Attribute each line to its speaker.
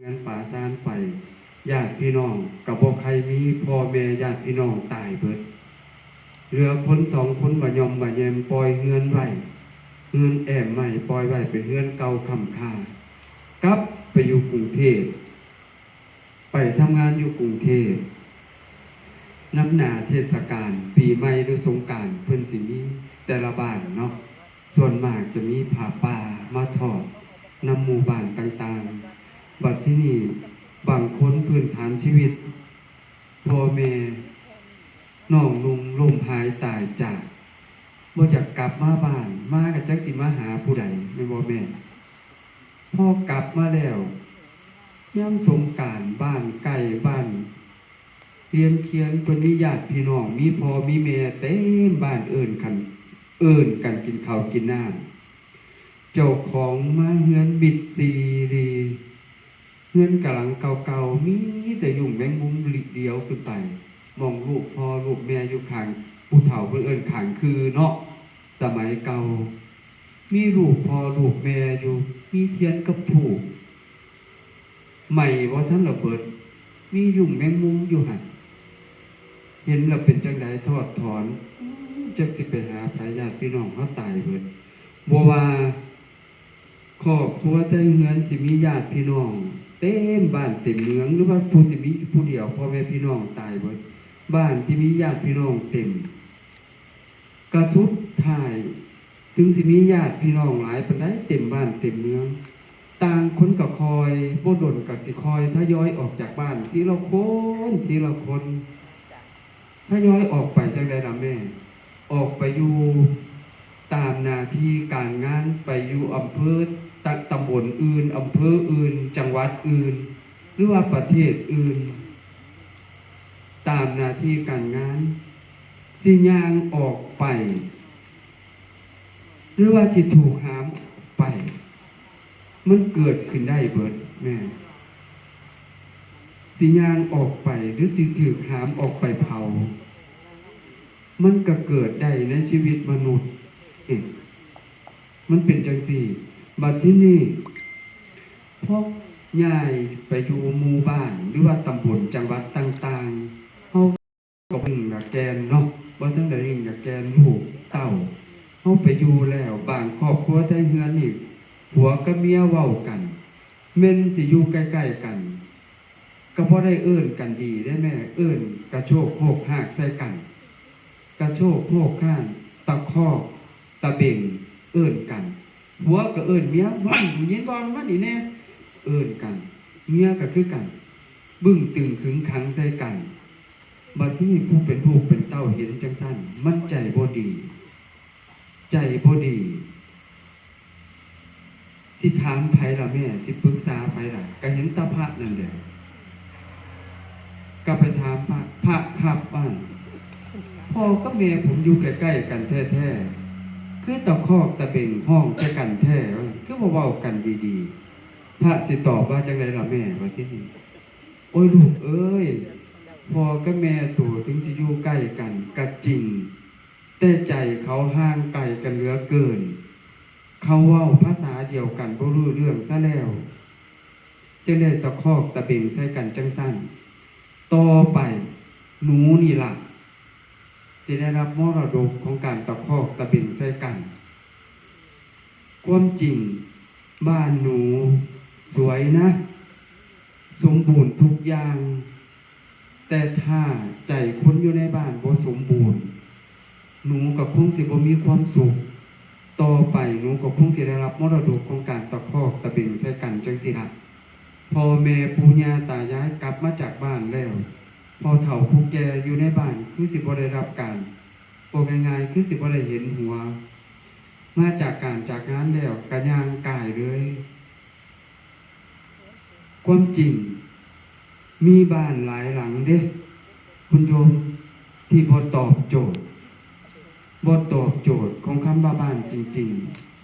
Speaker 1: งั้นป่าซ่านไปญาติพี่น้องกับบ่ใครมีพ่อแม่ญาติพี่น้องตายเบิดเหลือคนสองคนบ่ยอมบ่แยมปล่อยเฮือนไว้เฮือนแอมใหม่ปล่อยไว้เป็นเฮือนเก่าค่ำค่ากลับไปอยู่กรุงเทพไปทำงานอยู่กรุงเทพน้ำหนาเทศกาลปีใหม่หรือสงกรานต์เพิ่นสิมีแต่ละบ้านเนาะส่วนมากจะมีผ้าป่ามาทอดนำหมู่บ้านต่างๆบัดที่นี่บางคนพื้นฐานชีวิตพ่อแม่น้องนุ่งล่มหายตายจากบ่จักกลับมาบ้านมาก็จักสิมาหาผู้ใดแม่นบ่แม่พอกลับมาแล้วยามสงกรานต์บ้านใกล้บ้านเรียนเคียนเพิ่นมีญาติพี่น้องมีพ่อมีแม่เต็มบ้านเอิ้นกันกินข้าวกินน้ำเจ้าของมาเฮือนบิดซีดีเฮือนกะหลังเก่าๆมีแต่ยุ่งแมงมุมเดียวขึ้นไปมองลูกพ่อลูกแม่อยู่ข้างผู้เฒ่าเพิ่นเอิ้นข้างคือเนาะสมัยเก่ามีลูกพ่อลูกแม่อยู่มีเทียนกับผูกใหม่บ่ทันระเบิดมียุ่งแมงมุมอยู่หั่นเห็นแล้วเป็นจังได๋ทอดถอนจักสิไปหาพระญาติพี่น้องเขาตายเบิดบ่ว่าครอบครัวแต่เฮือนสิมีญาติพี่น้องเต็มบ้านเต็มเมืองหรือว่าผู้สิมีผู้เดียวพ่อแม่พี่น้องตายเบิดบ้านที่มีญาติพี่น้องเต็มกระสุดท้ายถึงสิมีญาติพี่น้องหลายปานใดเต็มบ้านเต็มเมืองต่างคนก็คอยบ่ดลก็สิคอยทยอยออกจากบ้านทีละคนทยอยออกไปจังได๋ล่ะแม่ออกไปอยู่ตามหน้าที่การงานไปอยู่อำเภอตำบลอื่นอำเภออื่นจังหวัดอื่นหรือว่าประเทศอื่นตามหน้าที่การงานสิย่างออกไปหรือว่าสิถูกหามไปมันเกิดขึ้นได้เบิดแม่สิย่างออกไปหรือสิถูกหามออกไปเผามันก็เกิดได้ในชีวิตมนุษย์มันเป็นจังซี่บัดที่นี่พวกย้ายไปอยู่หมู่บ้านหรือว่าตำบลจังหวัดต่างๆเฮาก็พึ่งกับแกนเนาะบ่ทันได้พึ่งกับแกนลูกเต้าเฮาไปอยู่แล้วบางครอบครัวแต่เฮือนนี่ผัวกับเมียเว้ากันแม่นสิอยู่ใกล้ๆกันก็บ่ได้เอิ้นกันดีได้แม่เอิ้นกระโชกโคกหากใส่กันกระโชกโคกข้างตะคอกตะเบ่งเอิ้นกันผัวก็เอิ้นเมียวันยินบ่มานี่แน่เอิ้นกันเมียก็คือกันบึ้งตึงขึงขังใส่กันบัดที่ผู้เป็นลูกเป็นเต้าเห็นจังซั่นมันใจบ่ดีสิถามไผล่ะแม่สิปรึกษาไผล่ะก็เห็นตาพระนั่นแหละก็ไปถามพระครับว่าพ่อกับแม่ผมอยู่ใกล้ๆกันแท้ๆคือตะคอกตะเบ่งห้องใส่กันแท้คือบ่เว้ากันดีๆพระสิตอบว่าจังได๋ล่ะแม่ว่าที่นี่โอ้ยลูกเอ้ยพ่อกับแม่ตัวถึงสิอยู่ใกล้กันก็จริงแต่ใจเขาห่างไกลกันเหลือเกินเขาเว้าภาษาเดียวกันบ่รู้เรื่องซะแล้วจึงได้ตะคอกตะเบ่งใส่กันจังซั่นต่อไปหนูนี่ล่ะสิได้รับมรดกของการตะคอกตะเบ่งใส่กันความจริงบ้านหนูสวยนะสมบูรณ์ทุกอย่างแต่ถ้าใจคนอยู่ในบ้านบ่สมบูรณ์หนูก็คงสิบ่มีความสุขต่อไปหนูก็คงสิได้รับมรดกของการตะคอกตะเบ่งใส่กันจังซี่ล่ะพ่อแม่ปู่ย่าตายายกลับมาจากบ้านแล้วพอเฒ่าผู้แก่อยู่ในบ้านคือสิบ่ได้รับการบ่ง่ายๆคือสิบ่ได้เห็นหัวมาจากการจากงานแล้วก็ย่างกายเลยความจริงมีบ้านหลายหลังเด้คุณโยมที่บ่ตอบโจทย์ของคำว่าบ้านจริงๆ